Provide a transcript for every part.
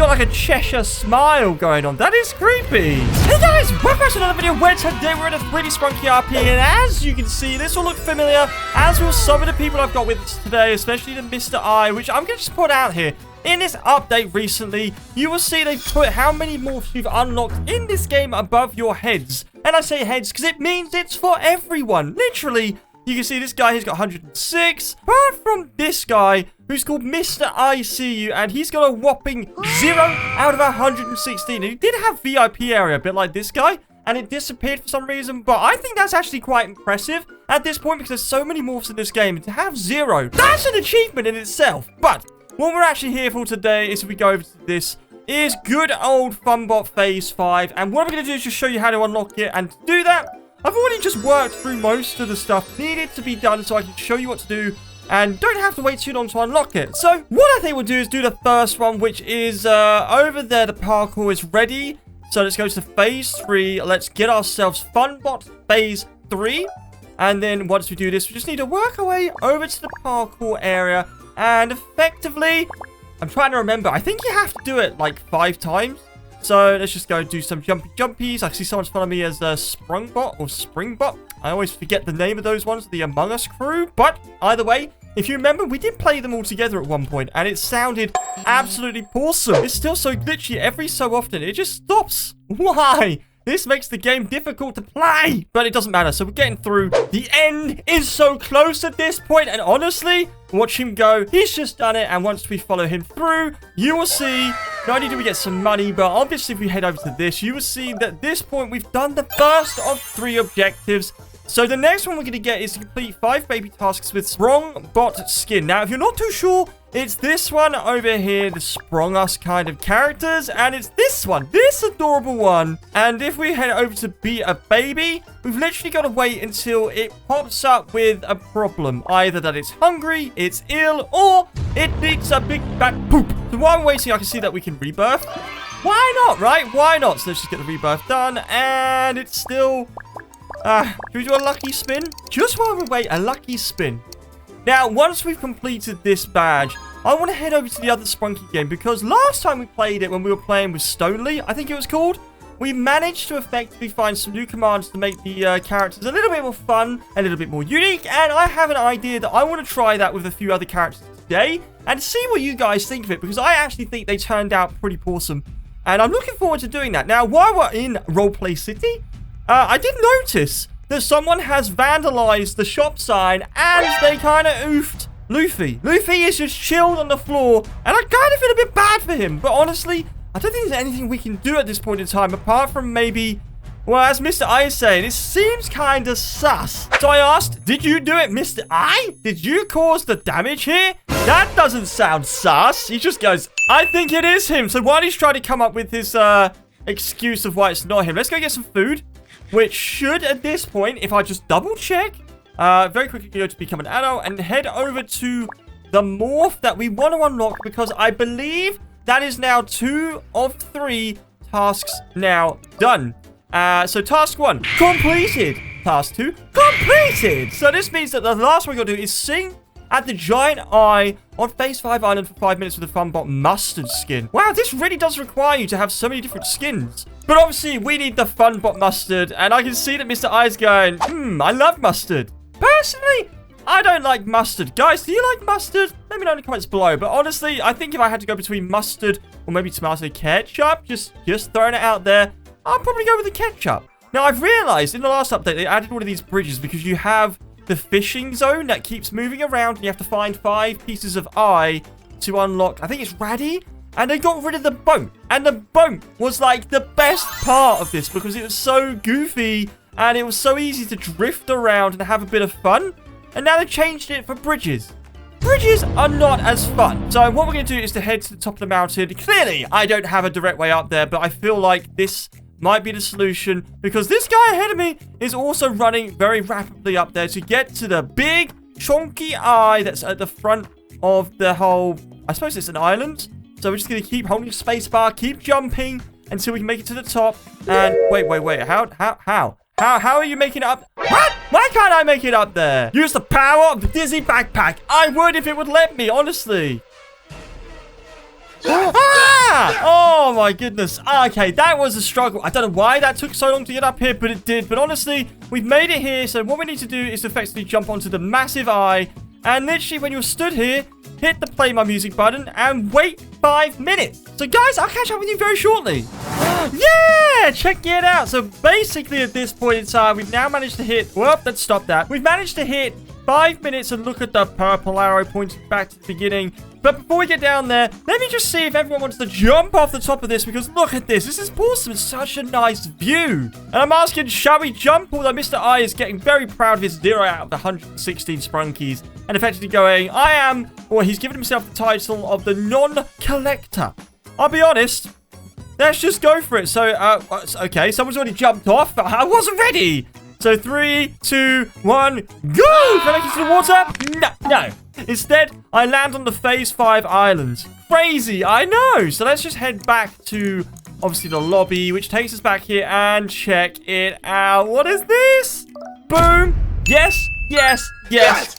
got like a Cheshire smile going on. That is creepy. Hey guys, welcome back to another video where today we're in a 3D Sprunki RP. And as you can see, this will look familiar, as will some of the people I've got with us today, especially the Mr. I, which I'm going to just put out here. In this update recently, you will see they've put how many morphs you've unlocked in this game above your heads. And I say heads because it means it's for everyone. Literally, you can see this guy, he's got 106. Apart from this guy, who's called Mr. I See You, and he's got a whopping 0 out of 116. He did have VIP area, a bit like this guy, and it disappeared for some reason. But I think that's actually quite impressive at this point because there's so many morphs in this game. And to have 0, that's an achievement in itself. But what we're actually here for today is, if we go over to this, is good old FUNBOT Phase 5. And what I'm going to do is just show you how to unlock it. And to do that, I've already just worked through most of the stuff needed to be done so I can show you what to do and don't have to wait too long to unlock it. So what I think we'll do is do the first one, which is over there. The parkour is ready. So let's go to Phase 3. Let's get ourselves FUNBOT Phase 3. And then once we do this, we just need to work our way over to the parkour area. And effectively, I'm trying to remember. I think you have to do it like 5 times. So let's just go do some jumpies. I see someone's following me as Sprungbot or Springbot. I always forget the name of those ones, the Among Us crew. But either way, if you remember, we did play them all together at one point, and it sounded absolutely awesome. It's still so glitchy every so often. It just stops. Why? This makes the game difficult to play, but it doesn't matter. So we're getting through. The end is so close at this point, and honestly, watch him go. He's just done it, and once we follow him through, you will see, not only do we get some money, but obviously if we head over to this, you will see that at this point, we've done the first of 3 objectives. So the next one we're going to get is to complete 5 baby tasks with SprungBot skin. Now, if you're not too sure, it's this one over here, the Sprung Us kind of characters, and it's this one, this adorable one. And if we head over to be a baby, we've literally got to wait until it pops up with a problem. Either that it's hungry, it's ill, or it needs a big fat poop. So while I'm waiting, I can see that we can rebirth. Why not, right? Why not? So let's just get the rebirth done, and it's still... should we do a lucky spin? Just while we wait, a lucky spin. Now, once we've completed this badge, I want to head over to the other Sprunki game, because last time we played it when we were playing with Stonely, I think it was called, we managed to effectively find some new commands to make the characters a little bit more fun, a little bit more unique, and I have an idea that I want to try that with a few other characters today, and see what you guys think of it, because I actually think they turned out pretty awesome, and I'm looking forward to doing that. Now, while we're in Roleplay City, I did notice that someone has vandalized the shop sign, and they kind of oofed Luffy. Luffy is just chilled on the floor, and I kind of feel a bit bad for him. But honestly, I don't think there's anything we can do at this point in time, apart from maybe, well, as Mr. I is saying, it seems kind of sus. So I asked, did you do it, Mr. I? Did you cause the damage here? That doesn't sound sus. He just goes, I think it is him. So while he's trying to come up with his excuse of why it's not him, let's go get some food. Which should, at this point, if I just double check, very quickly go to become an adult and head over to the morph that we want to unlock, because I believe that is now 2 of 3 tasks now done. So task 1, completed. Task 2, completed. So this means that the last one we're going to do is sing at the giant eye on Phase 5 Island for 5 minutes with the FUNBOT mustard skin. Wow, this really does require you to have so many different skins. But obviously, we need the FUNBOT mustard, and I can see that Mr. I is going, I love mustard. Personally, I don't like mustard. Guys, do you like mustard? Let me know in the comments below. But honestly, I think if I had to go between mustard or maybe tomato ketchup, just throwing it out there, I'll probably go with the ketchup. Now, I've realized in the last update, they added one of these bridges because you have the fishing zone that keeps moving around, and you have to find 5 pieces of eye to unlock, I think it's Raddy, and they got rid of the boat, and the boat was like the best part of this because it was so goofy, and it was so easy to drift around and have a bit of fun, and now they've changed it for bridges. Bridges are not as fun. So what we're going to do is to head to the top of the mountain. Clearly, I don't have a direct way up there, but I feel like this might be the solution, because this guy ahead of me is also running very rapidly up there to get to the big chunky eye that's at the front of the whole, I suppose it's an island. So we're just going to keep holding spacebar, keep jumping until we can make it to the top. And wait, how are you making it up? What? Why can't I make it up there? Use the power of the Dizzy backpack. I would if it would let me, honestly. Ah! Oh, my goodness. Okay, that was a struggle. I don't know why that took so long to get up here, but it did. But honestly, we've made it here. So what we need to do is effectively jump onto the massive eye. And literally, when you're stood here, hit the play my music button and wait 5 minutes. So guys, I'll catch up with you very shortly. Yeah, check it out. So basically at this point in time, we've now managed to hit, well, let's stop that. We've managed to hit 5 minutes and look at the purple arrow pointing back to the beginning. But before we get down there, let me just see if everyone wants to jump off the top of this, because look at this. This is awesome. It's such a nice view. And I'm asking, shall we jump? Although Mr. I is getting very proud of his 0 out of the 116 Sprunkies and effectively going, I am, or he's given himself the title of the non-collector. I'll be honest. Let's just go for it. So, okay, someone's already jumped off. I wasn't ready. So 3, 2, 1, go! Can I get to the water? No. Instead, I land on the Phase 5 island. Crazy, I know. So let's just head back to, obviously, the lobby, which takes us back here, and check it out. What is this? Boom. Yes.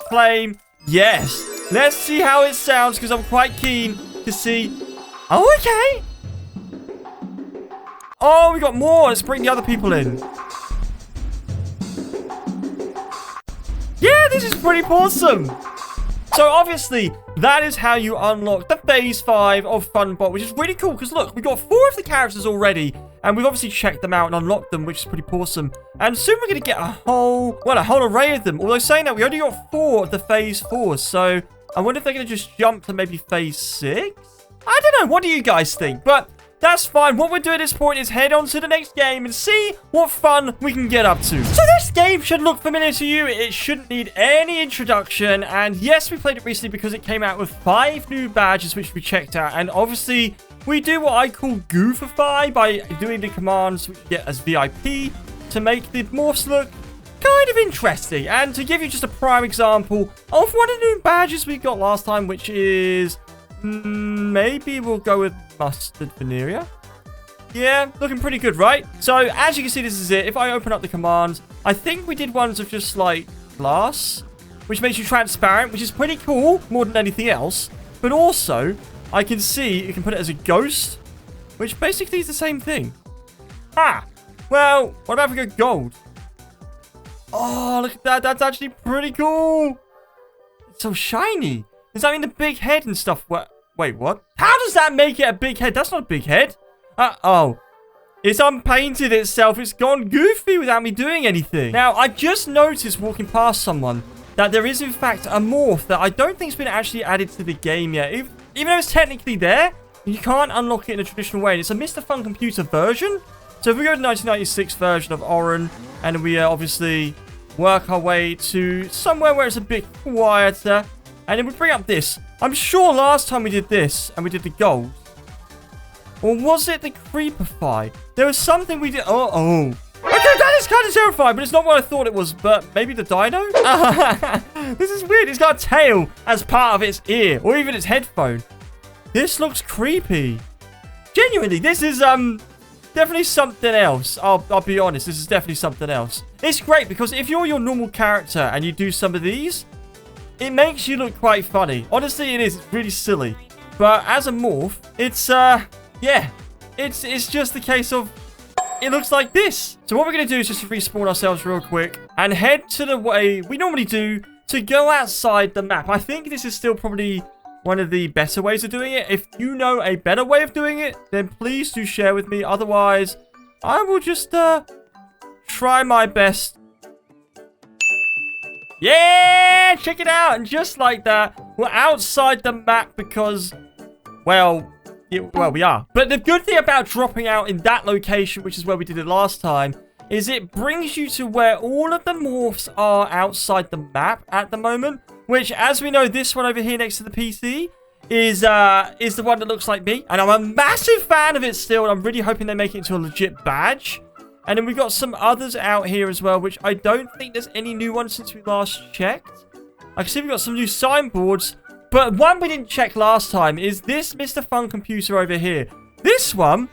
Flame. Yes. Let's see how it sounds, because I'm quite keen to see. Oh, okay. Oh, we got more. Let's bring the other people in. Yeah, this is pretty awesome. So, obviously, that is how you unlock the Phase 5 of FUNBOT, which is really cool, because, look, we've got 4 of the characters already, and we've obviously checked them out and unlocked them, which is pretty awesome. And soon we're going to get a whole array of them. Although, saying that, we only got 4 of the Phase 4s, so I wonder if they're going to just jump to maybe Phase 6? I don't know. What do you guys think? But that's fine. What we'll do at this point is head on to the next game and see what fun we can get up to. So this game should look familiar to you. It shouldn't need any introduction. And yes, we played it recently because it came out with 5 new badges, which we checked out. And obviously, we do what I call goofify by doing the commands we get as VIP to make the morphs look kind of interesting. And to give you just a prime example of one of the new badges we got last time, which is... maybe we'll go with mustard venereal. Yeah, looking pretty good, right? So, as you can see, this is it. If I open up the commands, I think we did ones of just, like, glass, which makes you transparent, which is pretty cool, more than anything else. But also, I can see you can put it as a ghost, which basically is the same thing. Ah, well, what about if we go gold? Oh, look at that. That's actually pretty cool. It's so shiny. Does that mean the big head and stuff? Wait, what? How does that make it a big head? That's not a big head. Oh. It's unpainted itself. It's gone goofy without me doing anything. Now, I just noticed walking past someone that there is, in fact, a morph that I don't think's been actually added to the game yet. Even though it's technically there, you can't unlock it in a traditional way. And it's a Mr. Fun Computer version. So if we go to the 1996 version of Oren, and we obviously work our way to somewhere where it's a bit quieter, and then we bring up this. I'm sure last time we did this, and we did the gold. Or was it the Creepify? There was something we did. Oh. Okay, that is kind of terrifying, but it's not what I thought it was. But maybe the dino? This is weird. It's got a tail as part of its ear, or even its headphone. This looks creepy. Genuinely, this is definitely something else. I'll be honest. This is definitely something else. It's great because if you're your normal character and you do some of these, it makes you look quite funny. Honestly, it is. It's really silly. But as a morph, it's, yeah. It's just the case of, it looks like this. So what we're going to do is just respawn ourselves real quick and head to the way we normally do to go outside the map. I think this is still probably one of the better ways of doing it. If you know a better way of doing it, then please do share with me. Otherwise, I will just, try my best. Yeah, check it out. And just like that, we're outside the map because, well, we are. But the good thing about dropping out in that location, which is where we did it last time, is it brings you to where all of the morphs are outside the map at the moment. Which, as we know, this one over here next to the PC is the one that looks like me. And I'm a massive fan of it still. And I'm really hoping they make it into a legit badge. And then we've got some others out here as well, which I don't think there's any new ones since we last checked. I can see we've got some new signboards. But one we didn't check last time is this Mr. Fun Computer over here. This one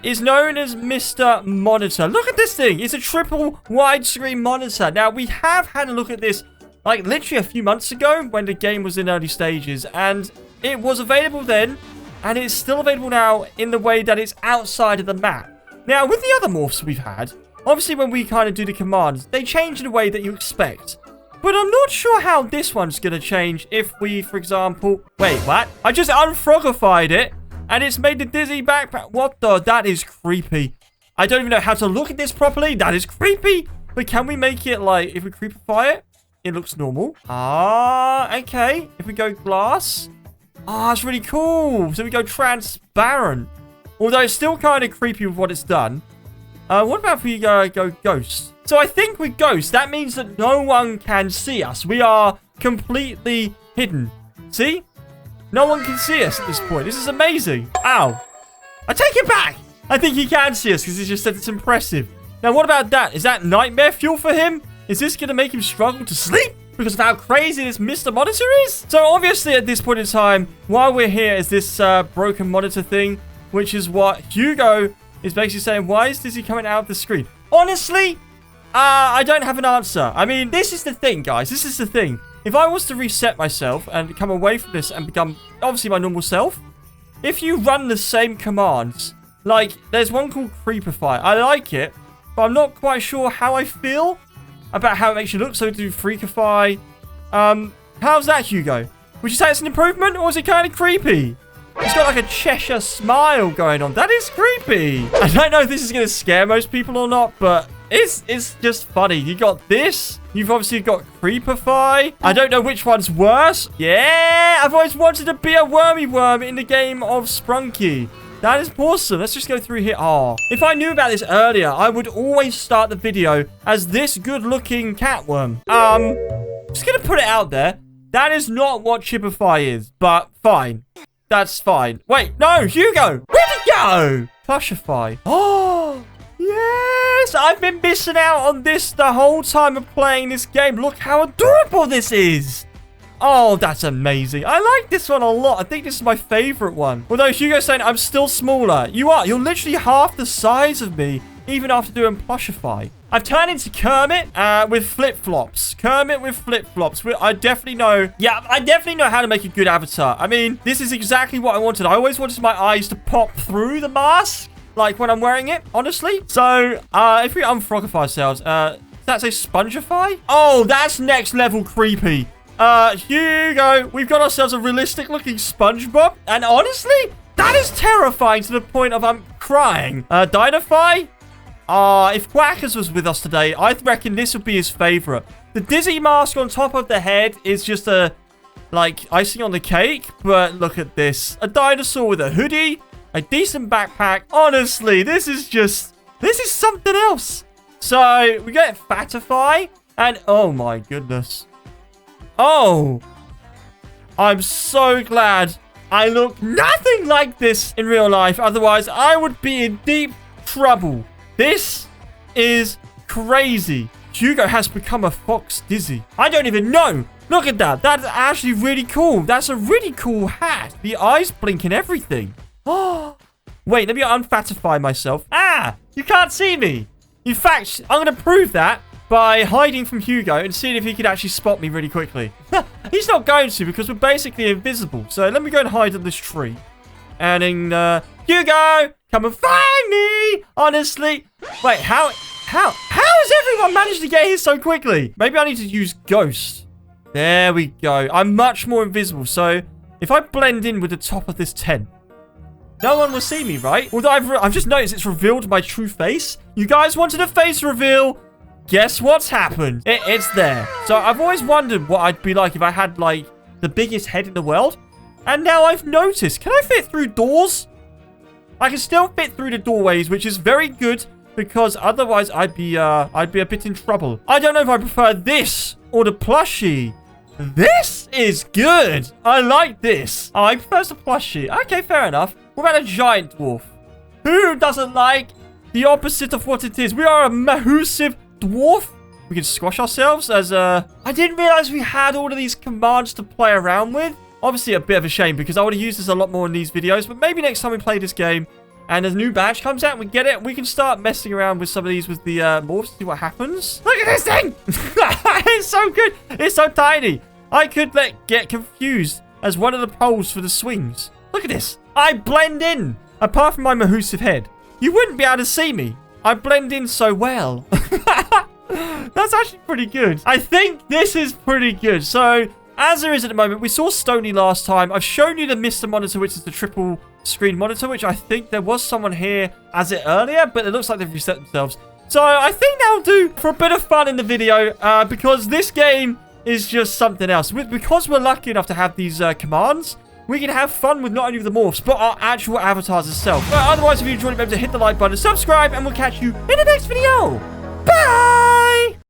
is known as Mr. Monitor. Look at this thing. It's a triple widescreen monitor. Now, we have had a look at this, like, literally a few months ago when the game was in early stages. And it was available then. and it's still available now in the way that it's outside of the map. Now, with the other morphs we've had, obviously when we kind of do the commands, they change in a way that you expect. But I'm not sure how this one's going to change if we, for example... Wait, what? I just unfrogified it, and it's made the dizzy backpack. What the? That is creepy. I don't even know how to look at this properly. That is creepy. But can we make it like, if we creepify it, it looks normal. Ah, okay. If we go glass. Ah, it's really cool. So we go transparent. Although it's still kind of creepy with what it's done. What about if we go ghost? So I think with ghost, that means that no one can see us. We are completely hidden. See? No one can see us at this point. This is amazing. Ow. I take it back. I think he can see us because he just said it's impressive. Now, what about that? Is that nightmare fuel for him? Is this going to make him struggle to sleep because of how crazy this Mr. Monitor is? So, obviously, at this point in time, while we're here is this broken monitor thing, which is what Hugo is basically saying, why is Dizzy coming out of the screen? Honestly, I don't have an answer. I mean, this is the thing, guys. This is the thing. If I was to reset myself and come away from this and become, obviously, my normal self, if you run the same commands, like, there's one called Creepify. I like it, but I'm not quite sure how I feel about how it makes you look. So do Freakify. How's that, Hugo? Would you say it's an improvement, or is it kind of creepy? It's got like a Cheshire smile going on. That is creepy. I don't know if this is going to scare most people or not, but it's just funny. You got this. You've obviously got Creepify. I don't know which one's worse. Yeah, I've always wanted to be a wormy worm in the game of Sprunki. That is awesome. Let's just go through here. Oh, if I knew about this earlier, I would always start the video as this good-looking catworm. Just gonna put it out there. That is not what Chipify is, but fine. That's fine. Wait, no, Hugo. Where'd it go? Plushify. Oh, yes. I've been missing out on this the whole time of playing this game. Look how adorable this is. Oh, that's amazing. I like this one a lot. I think this is my favorite one. Although Hugo's saying I'm still smaller. You are. You're literally half the size of me, even after doing Plushify. I've turned into Kermit with flip-flops. Kermit with flip-flops. I definitely know. Yeah, I definitely know how to make a good avatar. I mean, this is exactly what I wanted. I always wanted my eyes to pop through the mask, like when I'm wearing it, honestly. So, if we unfrogify ourselves, does that say Spongify? Oh, that's next level creepy. Hugo, we've got ourselves a realistic-looking SpongeBob. And honestly, that is terrifying to the point of I'm crying. Dinify? If Quackers was with us today, I reckon this would be his favorite. The Dizzy mask on top of the head is just like, icing on the cake. But look at this. A dinosaur with a hoodie, a decent backpack. Honestly, this is something else. So, we get Fatify, and oh my goodness. Oh, I'm so glad I look nothing like this in real life. Otherwise, I would be in deep trouble. This is crazy. Hugo has become a Fox Dizzy. I don't even know. Look at that. That's actually really cool. That's a really cool hat. The eyes blink and everything. Oh, wait, let me unfatify myself. Ah, you can't see me. In fact, I'm going to prove that by hiding from Hugo and seeing if he could actually spot me really quickly. He's not going to because we're basically invisible. So let me go and hide in this tree. And then, Hugo, come and find me. Honestly. Wait, how has everyone managed to get here so quickly? Maybe I need to use Ghost. There we go. I'm much more invisible. So if I blend in with the top of this tent, no one will see me, right? Although I've just noticed it's revealed my true face. You guys wanted a face reveal. Guess what's happened? It's there. So I've always wondered what I'd be like if I had, like, the biggest head in the world. And now I've noticed. Can I fit through doors? I can still fit through the doorways, which is very good because otherwise I'd be a bit in trouble. I don't know if I prefer this or the plushie. This is good. I like this. Oh, I prefer the plushie. Okay, fair enough. What about a giant dwarf? Who doesn't like the opposite of what it is? We are a massive dwarf. We can squash ourselves as a... I didn't realize we had all of these commands to play around with. Obviously, a bit of a shame because I would have used this a lot more in these videos. But maybe next time we play this game and a new badge comes out and we get it, we can start messing around with some of these with the morphs to see what happens. Look at this thing! It's so good. It's so tiny. I could get confused as one of the poles for the swings. Look at this. I blend in. Apart from my mahoosive head. You wouldn't be able to see me. I blend in so well. That's actually pretty good. I think this is pretty good. So, as there is at the moment, we saw Stony last time. I've shown you the Mr. Monitor, which is the triple screen monitor, which I think there was someone here as it earlier, but it looks like they've reset themselves. So, I think that'll do for a bit of fun in the video, because this game is just something else. Because we're lucky enough to have these commands, we can have fun with not only the morphs, but our actual avatars itself. But otherwise, if you enjoyed it, remember to hit the like button, subscribe, and we'll catch you in the next video. Bye!